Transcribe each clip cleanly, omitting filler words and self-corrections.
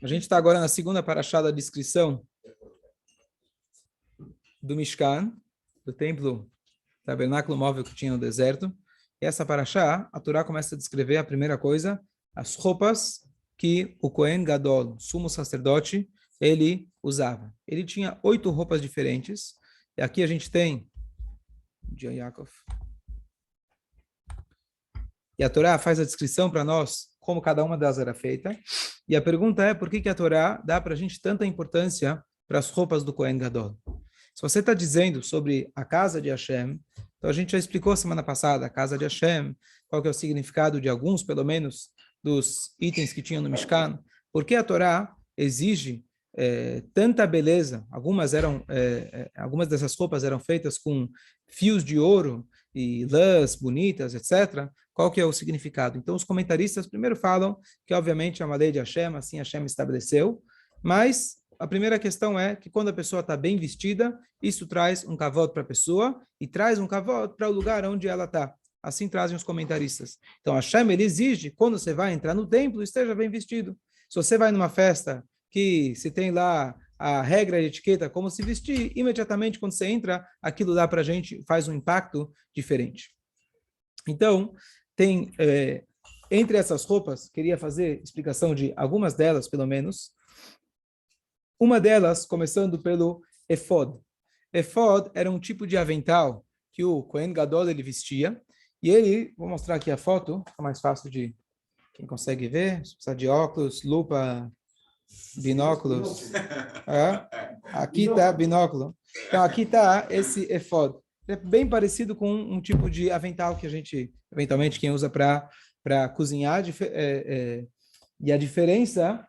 A gente está agora na segunda paraxá da descrição do Mishkan, do templo, tabernáculo móvel que tinha no deserto. E essa paraxá, a Torá começa a descrever a primeira coisa, as roupas que o Kohen Gadol, sumo sacerdote, ele usava. Ele tinha 8 roupas diferentes. E aqui a gente tem Yaakov. E a Torá faz a descrição para nós como cada uma delas era feita. E a pergunta é, por que a Torá dá para a gente tanta importância para as roupas do Kohen Gadol? Se você está dizendo sobre a casa de Hashem, então a gente já explicou semana passada, a casa de Hashem, qual que é o significado de alguns, pelo menos, dos itens que tinham no Mishkan. Por que a Torá exige tanta beleza? Algumas dessas roupas eram feitas com fios de ouro e lãs bonitas, etc. Qual que é o significado? Então, os comentaristas primeiro falam que, obviamente, é uma lei de Hashem, assim Hashem estabeleceu, mas a primeira questão é que quando a pessoa está bem vestida, isso traz um kavod para a pessoa e traz um kavod para o lugar onde ela está. Assim trazem os comentaristas. Então, Hashem, ele exige, quando você vai entrar no templo, esteja bem vestido. Se você vai numa festa que se tem lá a regra de etiqueta, como se vestir, imediatamente quando você entra, aquilo dá para a gente, faz um impacto diferente. Então, tem, entre essas roupas, queria fazer explicação de algumas delas, pelo menos. Uma delas, começando pelo efod. Efod era um tipo de avental que o Kohen Gadol ele vestia, e ele, vou mostrar aqui a foto, fica mais fácil de quem consegue ver, se precisar de óculos, lupa, binóculos. Aqui está binóculo. Então, aqui está esse efod. É bem parecido com um tipo de avental que a gente, eventualmente, quem usa para cozinhar. E a diferença,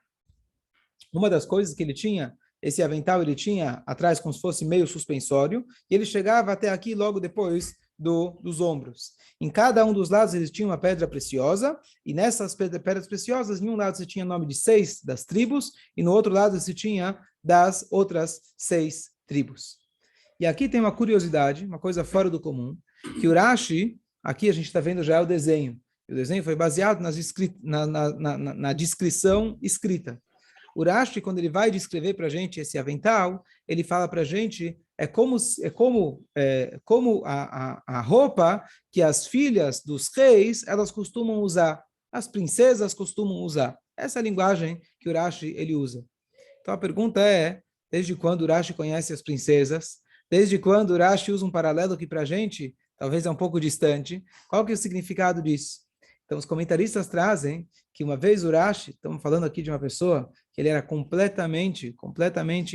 uma das coisas que ele tinha, esse avental ele tinha atrás como se fosse meio suspensório, e ele chegava até aqui logo depois dos ombros. Em cada um dos lados eles tinham uma pedra preciosa, e nessas pedras preciosas, em um lado você tinha o nome de 6 das tribos, e no outro lado você tinha das outras 6 tribos. E aqui tem uma curiosidade, uma coisa fora do comum, que o Rashi, aqui a gente está vendo já o desenho. O desenho foi baseado na descrição escrita. O Rashi, quando ele vai descrever para a gente esse avental, ele fala para a gente como a roupa que as filhas dos reis elas costumam usar, as princesas costumam usar. Essa é a linguagem que o Rashi ele usa. Então a pergunta é, desde quando o Rashi conhece as princesas? Desde quando o Rashi usa um paralelo que para a gente talvez é um pouco distante? Qual que é o significado disso? Então os comentaristas trazem que uma vez o Rashi, estamos falando aqui de uma pessoa que ele era completamente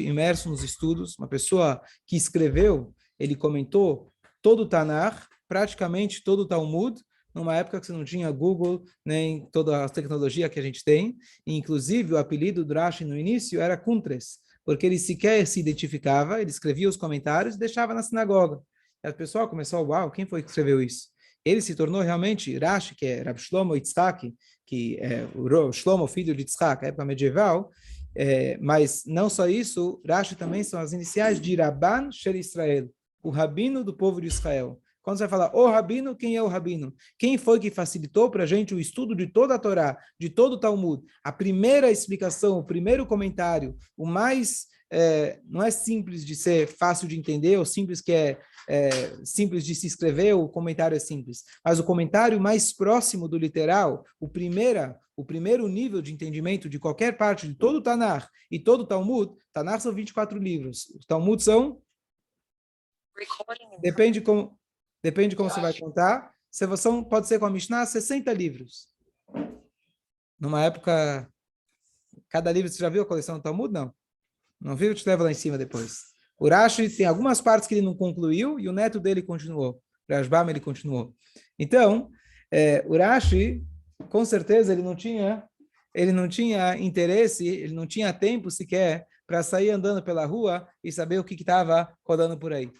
imerso nos estudos, uma pessoa que escreveu, ele comentou todo o Tanakh, praticamente todo o Talmud, numa época que você não tinha Google, nem toda a tecnologia que a gente tem, e inclusive o apelido do Rashi no início era Kuntres, porque ele sequer se identificava, ele escrevia os comentários e deixava na sinagoga. E o pessoal começou, uau, quem foi que escreveu isso? Ele se tornou realmente Rashi, que é Rab Shlomo Yitzhak, que é o Shlomo, filho de Yitzhak, época medieval, mas não só isso, Rashi também são as iniciais de Rabban Shel Israel, o rabino do povo de Israel. Quando você vai falar o rabino, quem é o rabino? Quem foi que facilitou para a gente o estudo de toda a Torá, de todo o Talmud? A primeira explicação, o primeiro comentário, o mais, não é simples de ser fácil de entender, ou simples que simples de se escrever, o comentário é simples. Mas o comentário mais próximo do literal, o primeiro nível de entendimento de qualquer parte de todo o Tanakh e todo o Talmud, Tanakh são 24 livros, os Talmud são... Depende como você vai contar. Pode ser com a Mishnah, 60 livros. Numa época, cada livro, você já viu a coleção do Talmud? Não. Não viu? Eu te levo lá em cima depois. O Rashi tem algumas partes que ele não concluiu e o neto dele continuou. O Rashbam, ele continuou. Então, o Rashi, com certeza, ele não tinha interesse, ele não tinha tempo sequer para sair andando pela rua e saber o que estava rodando por aí.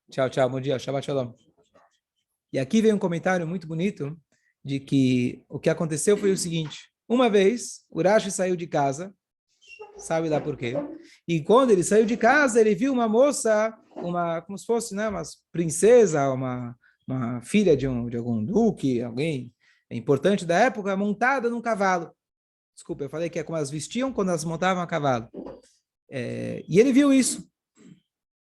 Tchau, tchau, bom dia, Shabbat Shalom. E aqui vem um comentário muito bonito de que o que aconteceu foi o seguinte. Uma vez, o Rashi saiu de casa, sabe lá por quê, e quando ele saiu de casa, ele viu uma moça, como se fosse uma princesa, uma filha de algum duque, alguém importante da época, montada num cavalo. Desculpa, eu falei que é como elas vestiam quando elas montavam a cavalo. E ele viu isso.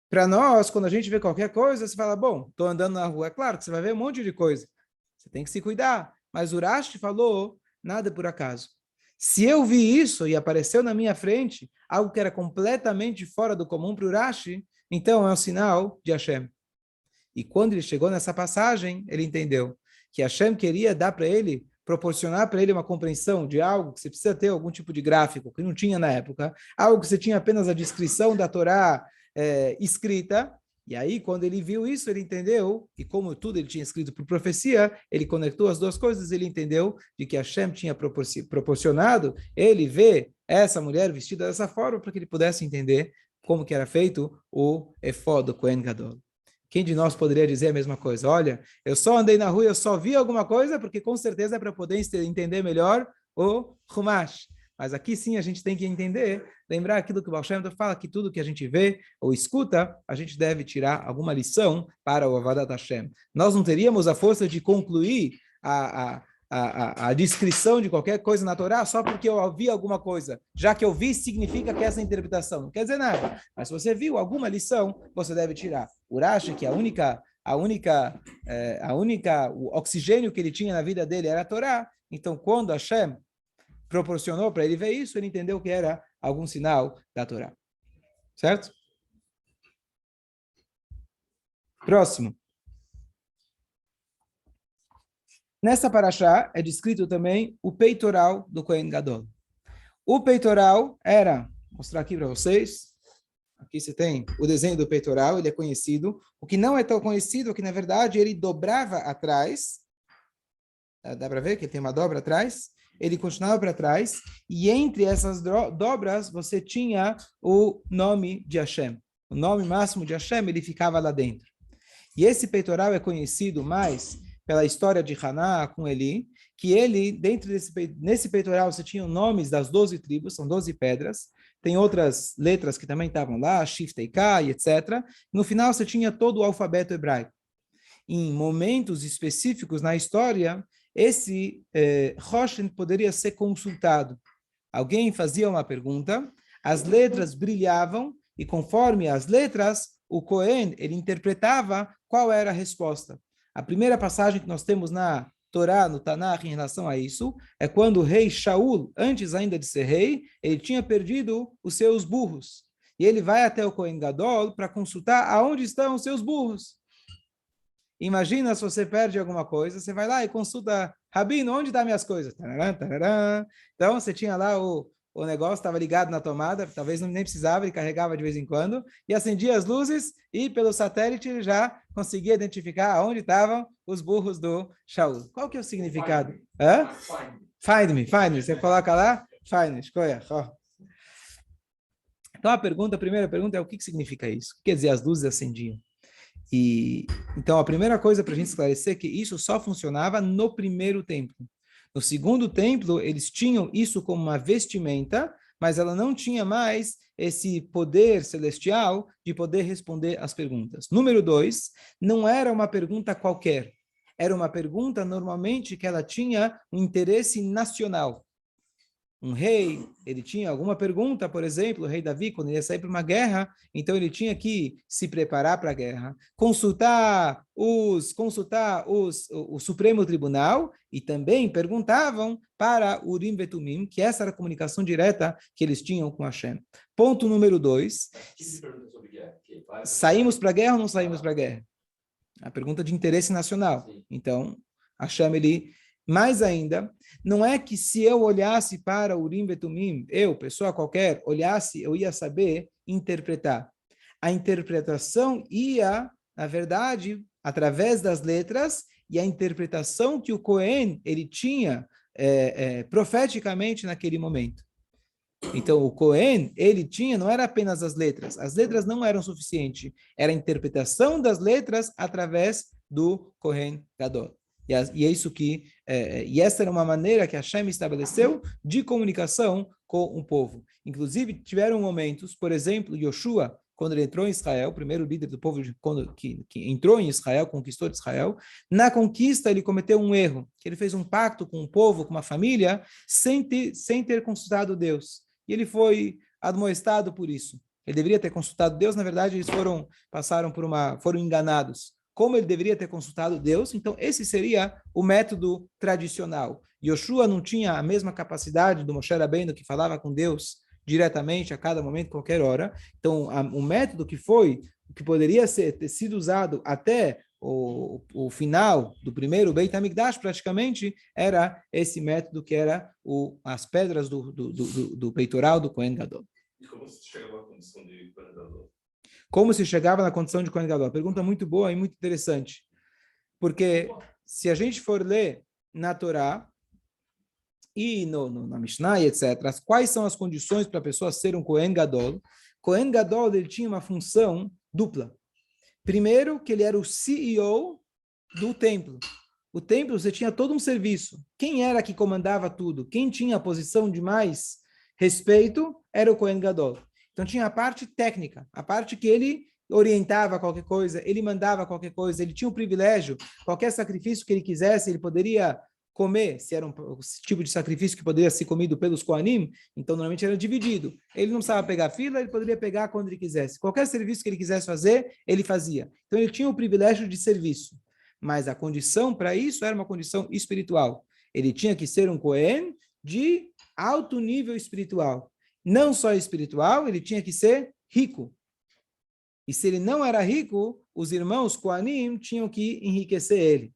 Para nós, quando a gente vê qualquer coisa, você fala, bom, estou andando na rua. É claro que você vai ver um monte de coisa. Você tem que se cuidar. Mas o Urashi falou, nada por acaso. Se eu vi isso e apareceu na minha frente, algo que era completamente fora do comum para o Urashi, então é um sinal de Hashem. E quando ele chegou nessa passagem, ele entendeu que Hashem queria dar para ele, proporcionar para ele uma compreensão de algo que você precisa ter algum tipo de gráfico, que não tinha na época, algo que você tinha apenas a descrição da Torá escrita. E aí, quando ele viu isso, ele entendeu, e como tudo ele tinha escrito por profecia, ele conectou as duas coisas, ele entendeu de que Hashem tinha proporcionado ele ver essa mulher vestida dessa forma para que ele pudesse entender como que era feito o efod do Kohen Gadol. Quem de nós poderia dizer a mesma coisa? Olha, eu só andei na rua, eu só vi alguma coisa, porque com certeza é para poder entender melhor o Humash. Mas aqui sim a gente tem que entender, lembrar aquilo que o Baal Shem Tov fala, que tudo que a gente vê ou escuta, a gente deve tirar alguma lição para o Avodat Hashem. Nós não teríamos a força de concluir a descrição de qualquer coisa na Torá só porque eu ouvi alguma coisa. Já que eu vi, significa que essa interpretação não quer dizer nada. Mas se você viu alguma lição, você deve tirar. Urashi, que o oxigênio que ele tinha na vida dele era a Torá. Então, quando Hashem proporcionou para ele ver isso, ele entendeu que era algum sinal da Torá. Certo? Próximo. Nessa paraxá é descrito também o peitoral do Kohen Gadol. O peitoral era, vou mostrar aqui para vocês, aqui você tem o desenho do peitoral, ele é conhecido. O que não é tão conhecido é que, na verdade, ele dobrava atrás, dá para ver que ele tem uma dobra atrás, ele continuava para trás, e entre essas dobras você tinha o nome de Hashem. O nome máximo de Hashem, ele ficava lá dentro. E esse peitoral é conhecido mais pela história de Haná com Eli, que ele, nesse peitoral, você tinha os nomes das 12 tribos, são 12 pedras, tem outras letras que também estavam lá, Shif, Teika, etc. No final, você tinha todo o alfabeto hebraico. Em momentos específicos na história, esse Roshen poderia ser consultado. Alguém fazia uma pergunta, as letras brilhavam, e conforme as letras, o Cohen, ele interpretava qual era a resposta. A primeira passagem que nós temos na Torá, no Tanakh, em relação a isso, é quando o rei Shaul, antes ainda de ser rei, ele tinha perdido os seus burros. E ele vai até o Kohen Gadol para consultar aonde estão os seus burros. Imagina se você perde alguma coisa, você vai lá e consulta, Rabino, onde estão minhas coisas? Tarará, tarará. Então, você tinha lá o negócio, estava ligado na tomada, talvez nem precisava, ele carregava de vez em quando, e acendia as luzes, e pelo satélite ele já conseguia identificar onde estavam os burros do Shaul. Qual que é o significado? Find me. Você coloca lá, find me, escolha. Então a primeira pergunta é o que significa isso? Quer dizer, as luzes acendiam. Então a primeira coisa para a gente esclarecer é que isso só funcionava no primeiro templo. No segundo templo, eles tinham isso como uma vestimenta, mas ela não tinha mais esse poder celestial de poder responder às perguntas. Número 2, não era uma pergunta qualquer. Era uma pergunta, normalmente, que ela tinha um interesse nacional. Um rei, ele tinha alguma pergunta, por exemplo, o rei Davi, quando ele ia sair para uma guerra, então ele tinha que se preparar para a guerra, consultar o Supremo Tribunal, e também perguntavam para Urim e Tumim, que essa era a comunicação direta que eles tinham com Hashem. Ponto número 2. Saímos para a guerra ou não saímos para a guerra? A pergunta de interesse nacional. Então, Hashem, ele... Mais ainda, não é que se eu olhasse para Urim e Tumim, eu, pessoa qualquer, olhasse, eu ia saber interpretar. A interpretação ia, na verdade, através das letras, e a interpretação que o Cohen ele tinha profeticamente naquele momento. Então, o Cohen, ele tinha, não era apenas as letras não eram suficientes, era a interpretação das letras através do Kohen Gadol. E é isso que, e essa era uma maneira que Hashem estabeleceu de comunicação com o povo. Inclusive, tiveram momentos, por exemplo, Yoshua, quando ele entrou em Israel, o primeiro líder do povo que entrou em Israel, conquistou Israel. Na conquista, ele cometeu um erro, que ele fez um pacto com o povo, com uma família, sem ter consultado Deus. E ele foi admoestado por isso. Ele deveria ter consultado Deus, na verdade, eles foram enganados. Como ele deveria ter consultado Deus, então esse seria o método tradicional. Yoshua não tinha a mesma capacidade do Moshe Rabbeinu, que falava com Deus diretamente, a cada momento, qualquer hora. Então, o método que poderia ter sido usado até o final do primeiro Beit HaMikdash, praticamente, era esse método que era as pedras do peitoral do Kohen Gadol. E como se chegava à condição de Kohen Gadol? Como se chegava na condição de Kohen Gadol? Pergunta muito boa e muito interessante. Porque se a gente for ler na Torá e na Mishnah, etc., quais são as condições para a pessoa ser um Kohen Gadol? Kohen Gadol, ele tinha uma função dupla. Primeiro, que ele era o CEO do templo. O templo, você tinha todo um serviço. Quem era que comandava tudo? Quem tinha a posição de mais respeito era o Kohen Gadol. Então tinha a parte técnica, a parte que ele orientava qualquer coisa, ele mandava qualquer coisa, ele tinha o privilégio, qualquer sacrifício que ele quisesse, ele poderia comer, se era um tipo de sacrifício que poderia ser comido pelos Kohanim, então normalmente era dividido. Ele não precisava pegar fila, ele poderia pegar quando ele quisesse. Qualquer serviço que ele quisesse fazer, ele fazia. Então ele tinha o privilégio de serviço. Mas a condição para isso era uma condição espiritual. Ele tinha que ser um Kohen de alto nível espiritual. Não só espiritual, ele tinha que ser rico. E se ele não era rico, os irmãos Kohanim tinham que enriquecer ele.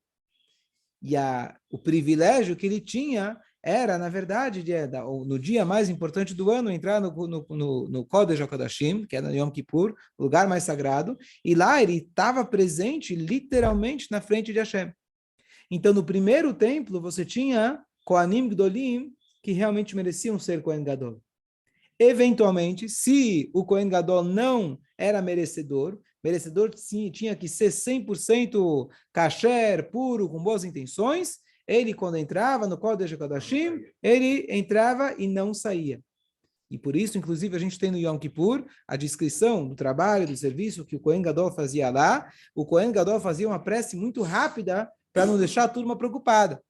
E o privilégio que ele tinha era, na verdade, no dia mais importante do ano, entrar no Kodesh HaKodashim, que era no Yom Kippur, o lugar mais sagrado, e lá ele estava presente, literalmente, na frente de Hashem. Então, no primeiro templo, você tinha Kohanim Gdolim, que realmente mereciam ser Kohen Gadol. Eventualmente, se o Kohen Gadol não era merecedor sim, tinha que ser 100% kasher, puro, com boas intenções, ele, quando entrava no Kodesh HaKodashim, ele entrava e não saía. E por isso, inclusive, a gente tem no Yom Kippur a descrição do trabalho, do serviço que o Kohen Gadol fazia lá. O Kohen Gadol fazia uma prece muito rápida para não deixar a turma preocupada.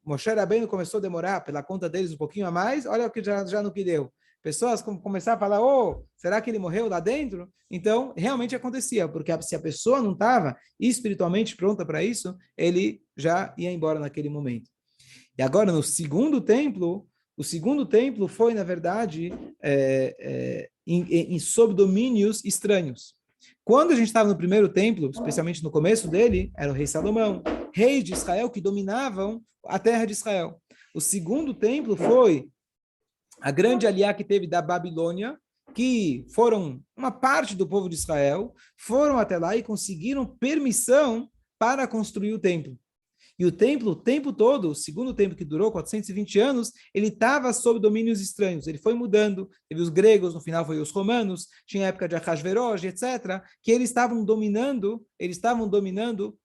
Moshe Rabbeinu começou a demorar pela conta deles um pouquinho a mais, olha o que já no que deu. Pessoas começaram a falar, será que ele morreu lá dentro? Então, realmente acontecia, porque se a pessoa não estava espiritualmente pronta para isso, ele já ia embora naquele momento. E agora, no segundo templo, o segundo templo foi, na verdade, sob domínios estranhos. Quando a gente estava no primeiro templo, especialmente no começo dele, era o rei Salomão, reis de Israel que dominavam a terra de Israel. O segundo templo foi a grande aliá que teve da Babilônia, que foram uma parte do povo de Israel, foram até lá e conseguiram permissão para construir o templo. E o templo, o tempo todo, o segundo templo que durou 420 anos, ele estava sob domínios estranhos. Ele foi mudando. Teve os gregos, no final foi os romanos, tinha a época de Ahasverosh, etc., que eles estavam dominando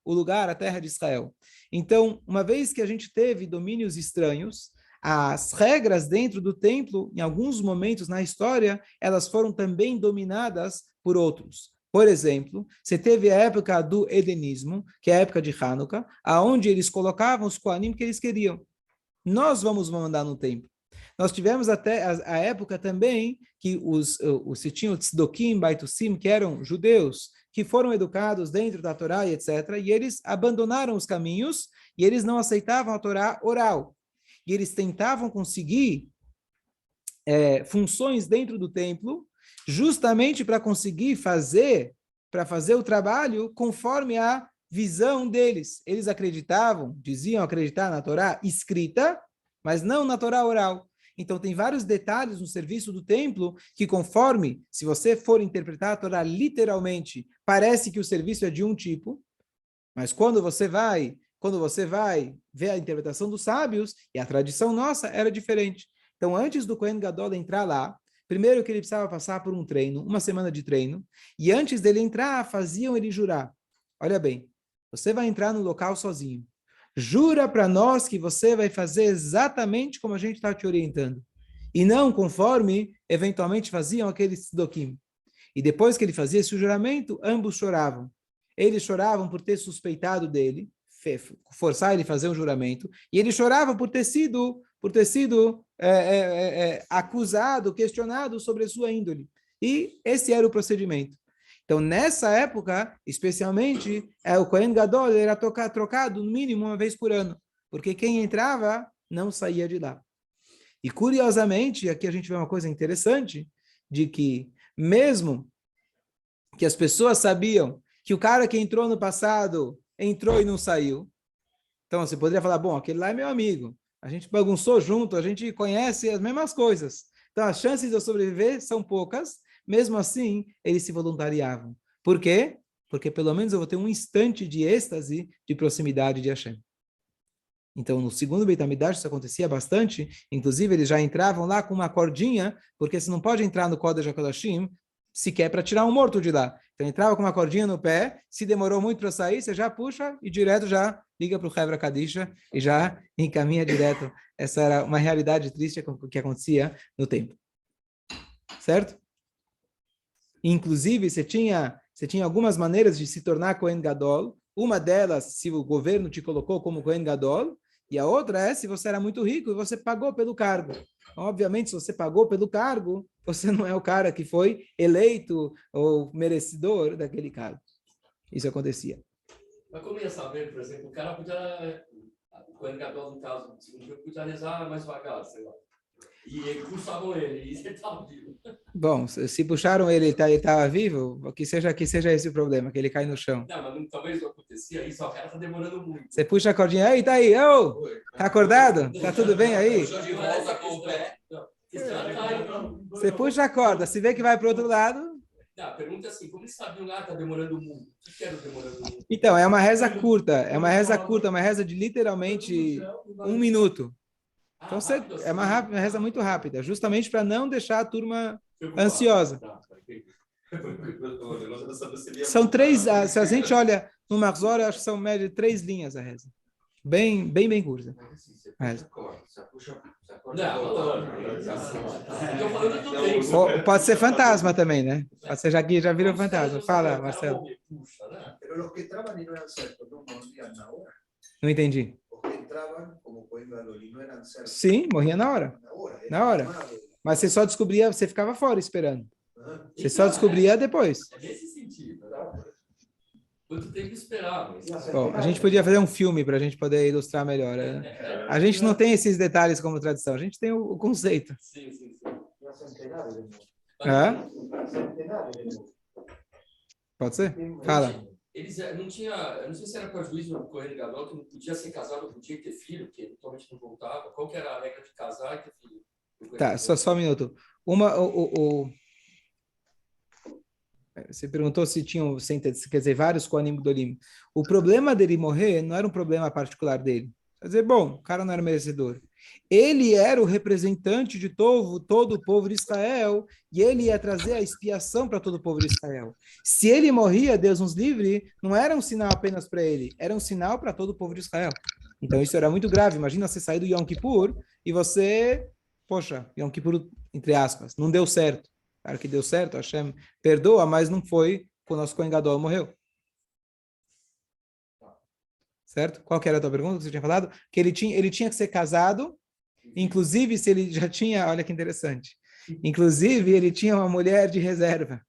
o lugar, a terra de Israel. Então, uma vez que a gente teve domínios estranhos, as regras dentro do templo, em alguns momentos na história, elas foram também dominadas por outros. Por exemplo, você teve a época do hedonismo, que é a época de Hanukkah, aonde eles colocavam os Kohanim que eles queriam. Nós vamos mandar no templo. Nós tivemos até a época também que se tinham Tzdokim, Baitusim, que eram judeus, que foram educados dentro da Torá e etc., e eles abandonaram os caminhos e eles não aceitavam a Torá oral. E eles tentavam conseguir funções dentro do templo, justamente para conseguir fazer o trabalho conforme a visão deles. Eles diziam acreditar na Torá escrita, mas não na Torá oral. Então, tem vários detalhes no serviço do templo que, conforme, se você for interpretar a Torá literalmente, parece que o serviço é de um tipo, mas quando você vai ver a interpretação dos sábios, e a tradição nossa era diferente. Então, antes do Kohen Gadol entrar lá, primeiro que ele precisava passar por um treino, uma semana de treino, e antes dele entrar, faziam ele jurar. Olha bem, você vai entrar no local sozinho. Jura para nós que você vai fazer exatamente como a gente está te orientando, e não conforme, eventualmente, faziam aqueles tzdokim. E depois que ele fazia esse juramento, ambos choravam. Eles choravam por ter suspeitado dele, forçar ele a fazer um juramento, e ele chorava por ter sido acusado, questionado sobre a sua índole. E esse era o procedimento. Então, nessa época, especialmente, o Kohen Gadol era trocado no mínimo uma vez por ano, porque quem entrava não saía de lá. E, curiosamente, aqui a gente vê uma coisa interessante, de que mesmo que as pessoas sabiam que o cara que entrou no passado entrou e não saiu, então você poderia falar, bom, aquele lá é meu amigo, a gente bagunçou junto, a gente conhece as mesmas coisas, então as chances de eu sobreviver são poucas, mesmo assim, eles se voluntariavam. Por quê? Porque pelo menos eu vou ter um instante de êxtase de proximidade de Hashem. Então, no segundo Beit HaMikdash isso acontecia bastante, inclusive eles já entravam lá com uma cordinha, porque você não pode entrar no Kodesh HaKodashim sequer para tirar um morto de lá. Então, entrava com uma cordinha no pé, se demorou muito para sair, você já puxa e direto já liga para o Hevra Kadisha e já encaminha direto. Essa era uma realidade triste que acontecia no tempo. Certo? Inclusive, você tinha algumas maneiras de se tornar Kohen Gadol. Uma delas, se o governo te colocou como Kohen Gadol, e a outra é se você era muito rico e você pagou pelo cargo. Obviamente, se você pagou pelo cargo, você não é o cara que foi eleito ou merecedor daquele cargo. Isso acontecia. Mas como ia saber, por exemplo, o cara podia, o Kohen Gadol, no caso, podia rezar mais devagar, sei lá. E puxavam ele, e ele estava vivo. Bom, se puxaram ele estava vivo, que seja esse o problema, que ele cai no chão. Não, mas talvez não acontecia isso, o cara está demorando muito. Você puxa a cordinha, aí, tá aí, ô, tá acordado? Tá tudo bem aí? De volta com o pé. Você puxa a corda, se vê que vai para o outro lado... Não, a pergunta é assim, como eles sabiam que está demorando muito? O que era o demorando muito? Então, é uma reza curta, uma reza de literalmente 1 minuto. Então, é uma reza muito rápida, justamente para não deixar a turma ansiosa. São 3, se a gente olha no Mahzor, eu acho que são média de 3 linhas a reza. Bem curta. Pode ser fantasma também, né? Pode ser já virou fantasma. Fala, Marcelo. Não entendi. Sim, morria na hora. Na hora. Mas você só descobria, você ficava fora esperando. Você só descobria depois. É nesse sentido. Quanto tempo esperar? Bom, a gente podia fazer um filme para a gente poder ilustrar melhor. Né? A gente não tem esses detalhes como tradição, a gente tem o conceito. Sim. Pode ser? Fala. Eles não tinha, eu não sei se era para juiz ou Kohen Gadol que não podia ser casado, não podia ter filho, porque totalmente não voltava. Qual que era a regra de casar e ter filho? Tá, só um minuto. Você perguntou se tinham, quer dizer, vários Kohanim Gdolim. O problema dele morrer não era um problema particular dele. Quer dizer, bom, o cara não era merecedor. Ele era o representante de todo o povo de Israel e ele ia trazer a expiação para todo o povo de Israel. Se ele morria, Deus nos livre, não era um sinal apenas para ele, era um sinal para todo o povo de Israel. Então isso era muito grave. Imagina você sair do Yom Kippur e você, poxa, Yom Kippur, entre aspas, não deu certo. Claro que deu certo, Hashem perdoa, mas não foi quando o nosso Kohen Gadol morreu. Certo? Qual que era a tua pergunta que você tinha falado? Que ele tinha que ser casado, inclusive se ele já tinha, olha que interessante, inclusive ele tinha uma mulher de reserva.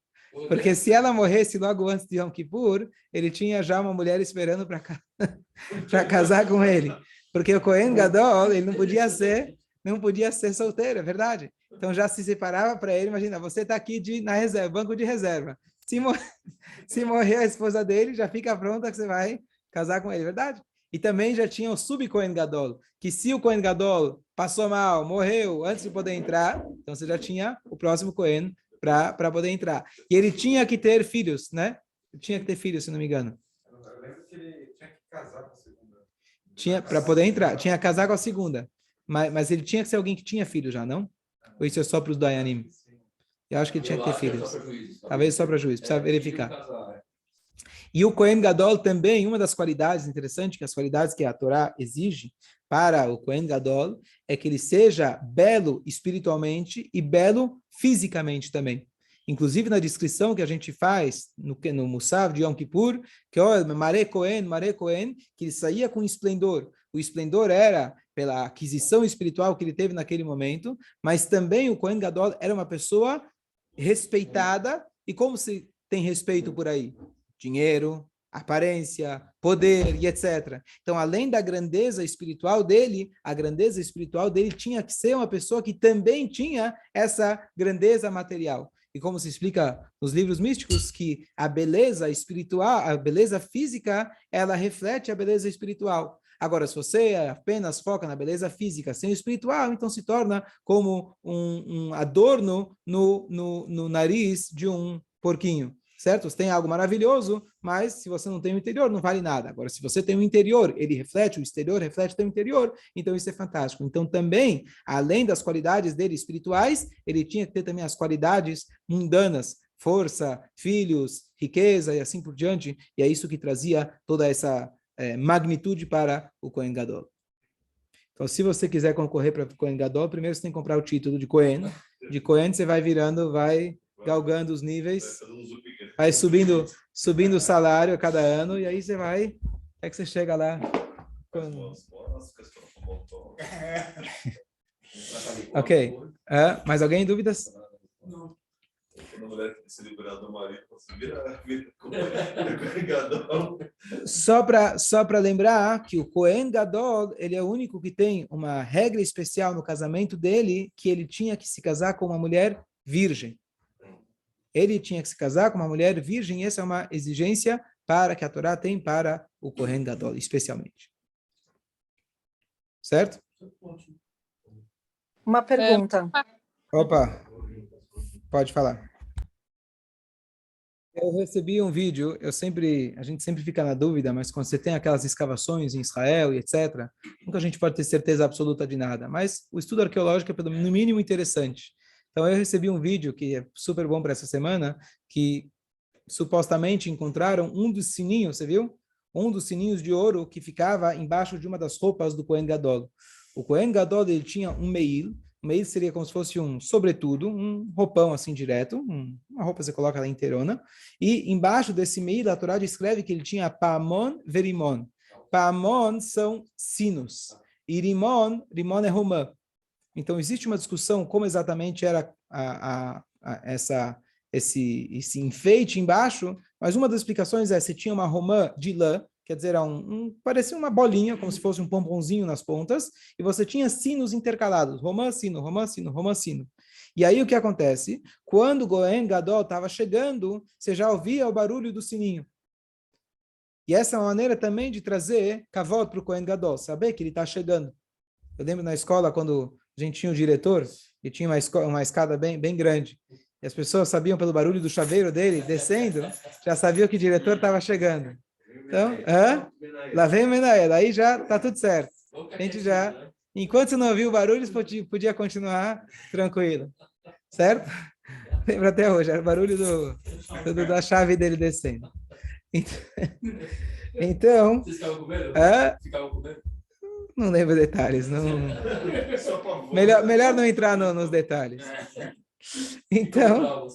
Porque se ela morresse logo antes de Yom Kippur, ele tinha já uma mulher esperando para casar com ele. Porque o Kohen Gadol, ele não podia ser solteiro, é verdade. Então já se separava para ele, imagina, você está aqui na reserva, banco de reserva. Se morrer a esposa dele, já fica pronta que você vai casar com ele, verdade? E também já tinha o sub-Kohen Gadol, que se o Kohen Gadol passou mal, morreu antes de poder entrar, então você já tinha o próximo Kohen para poder entrar. E ele tinha que ter filhos, né? Tinha que ter filhos, se não me engano. Eu lembro que ele tinha que casar com a segunda. Tinha, para poder entrar, tinha que casar com a segunda. Mas ele tinha que ser alguém que tinha filhos já, não? Ou isso é só para os Dayanim? Eu acho que ele tinha que ter filhos. Talvez só para juiz, precisa verificar. E o Kohen Gadol também, uma das qualidades interessantes, que as qualidades que a Torá exige para o Kohen Gadol, é que ele seja belo espiritualmente e belo fisicamente também. Inclusive na descrição que a gente faz no Musaf de Yom Kippur, que olha, Mare Cohen, que ele saía com esplendor. O esplendor era pela aquisição espiritual que ele teve naquele momento, mas também o Cohen Gadol era uma pessoa respeitada. E como se tem respeito por aí? Dinheiro, aparência, poder e etc. Então, além da grandeza espiritual dele, a grandeza espiritual dele tinha que ser uma pessoa que também tinha essa grandeza material. E como se explica nos livros místicos, que a beleza espiritual, a beleza física, ela reflete a beleza espiritual. Agora, se você apenas foca na beleza física sem o espiritual, então se torna como um adorno no nariz de um porquinho. Certo? Você tem algo maravilhoso, mas se você não tem o interior, não vale nada. Agora, se você tem o interior, ele reflete, o exterior reflete o interior, então isso é fantástico. Então, também, além das qualidades dele espirituais, ele tinha que ter também as qualidades mundanas, força, filhos, riqueza e assim por diante, e é isso que trazia toda essa magnitude para o Kohen Gadol. Então, se você quiser concorrer para o Kohen Gadol, primeiro você tem que comprar o título de Kohen. De Kohen você vai virando, vai galgando os níveis, vai subindo o salário a cada ano, e aí você vai, é que você chega lá. Ok. Mais alguém em dúvidas? Não. Quando a mulher se liberar do marido, você vira Kohen Gadol. Só para lembrar que o Kohen Gadol, ele é o único que tem uma regra especial no casamento dele, que ele tinha que se casar com uma mulher virgem. Ele tinha que se casar com uma mulher virgem, e essa é uma exigência para que a Torá tem para o Kohen Gadol, especialmente. Certo? Uma pergunta. Opa, pode falar. Eu recebi um vídeo, a gente sempre fica na dúvida, mas quando você tem aquelas escavações em Israel e etc., nunca a gente pode ter certeza absoluta de nada, mas o estudo arqueológico é, no mínimo, interessante. Então, eu recebi um vídeo que é super bom para essa semana, que supostamente encontraram um dos sininhos, você viu? Um dos sininhos de ouro que ficava embaixo de uma das roupas do Kohen Gadol. O Kohen Gadol, ele tinha um meil. O meil seria como se fosse um sobretudo, um roupão assim direto, uma roupa que você coloca lá inteirona. E embaixo desse meil, a Torá descreve que ele tinha pa'amon verimon. Pa'amon são sinos. E rimon é romã. Então, existe uma discussão como exatamente era esse enfeite embaixo, mas uma das explicações é se tinha uma romã de lã, quer dizer, parecia uma bolinha, como se fosse um pomponzinho nas pontas, e você tinha sinos intercalados, romã, sino, romã, sino, romã, sino. E aí o que acontece? Quando o Kohen Gadol estava chegando, você já ouvia o barulho do sininho. E essa é uma maneira também de trazer kavod para o Kohen Gadol, saber que ele está chegando. Eu lembro na escola, quando a gente tinha um diretor, e tinha uma escada bem grande, e as pessoas sabiam pelo barulho do chaveiro dele descendo, já sabiam que o diretor estava chegando. Então, lá vem o Menael, aí já está tudo certo. A gente já, enquanto você não ouviu o barulho, você podia continuar tranquilo. Certo? Lembra até hoje, era o barulho da chave dele descendo. Então, Vocês ficavam com medo? Ficavam com medo? Não lembro detalhes. Não... melhor não entrar nos detalhes. Então,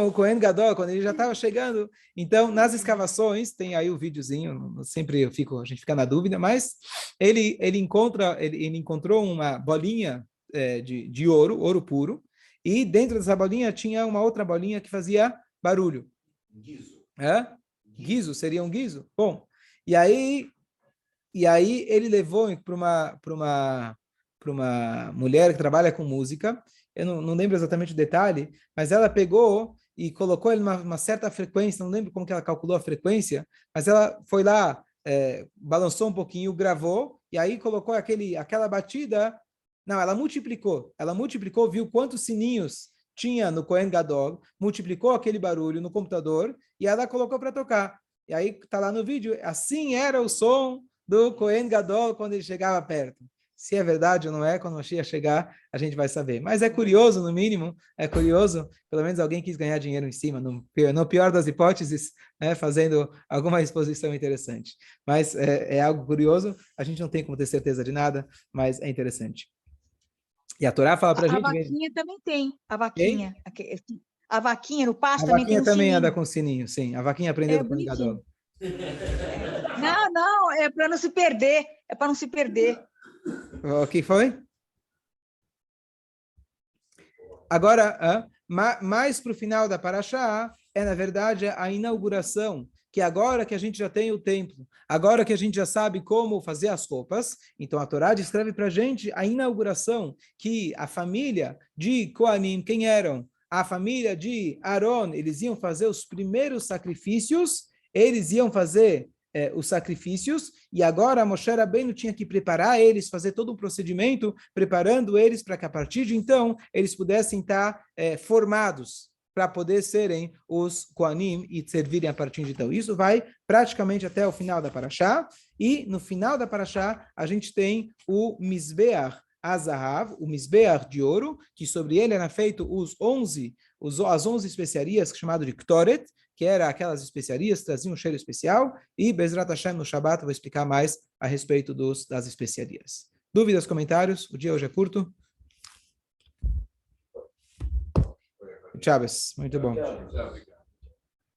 o Kohen Gadol, quando ele já estava chegando, então, nas escavações, tem aí o videozinho, sempre a gente fica na dúvida, mas ele encontrou uma bolinha de ouro puro, e dentro dessa bolinha tinha uma outra bolinha que fazia barulho. Guizo. Guizo, seria um guizo? Bom, e aí ele levou para uma mulher que trabalha com música. Eu não lembro exatamente o detalhe, mas ela pegou e colocou ele numa certa frequência, não lembro como que ela calculou a frequência, mas ela foi lá, balançou um pouquinho, gravou, e aí colocou aquela batida. Não, ela multiplicou, viu quantos sininhos tinha no Kohen Gadol, multiplicou aquele barulho no computador, e ela colocou para tocar. E aí está lá no vídeo, assim era o som do Kohen Gadol quando ele chegava perto. Se é verdade ou não é, quando o Mashiach chegar, a gente vai saber. Mas é curioso, no mínimo, pelo menos alguém quis ganhar dinheiro em cima, no pior das hipóteses, né, fazendo alguma exposição interessante. Mas é algo curioso, a gente não tem como ter certeza de nada, mas é interessante. E a Torá fala para a A gente... vaquinha também tem. A Quem? vaquinha. A vaquinha no pasto A também tem vaquinha um também anda sininho. com sininho, sim. A vaquinha aprendeu É do Kohen Gadol. bonitinho. Não, é para não se perder. É para não se perder. O que foi? Agora, mais para o final da Parashá, na verdade, a inauguração, que agora que a gente já tem o templo, agora que a gente já sabe como fazer as roupas, então a Torá descreve para a gente a inauguração, que a família de Kohanim, quem eram? A família de Aaron, eles iam fazer os primeiros sacrifícios, eles iam fazer os sacrifícios, e agora Moshe Rabbeinu tinha que preparar eles, fazer todo um procedimento, preparando eles para que a partir de então eles pudessem estar formados para poder serem os Kohanim e servirem a partir de então. Isso vai praticamente até o final da Parashá, e no final da Parashá a gente tem o Mizbeach Azahav, o Mizbeach de ouro, que sobre ele era feito as 11 especiarias, chamado de Ktoret, que era aquelas especiarias que traziam um cheiro especial, e Bezrat Hashem no Shabbat vai explicar mais a respeito das especiarias. Dúvidas, comentários? O dia hoje é curto. Chaves, muito bom.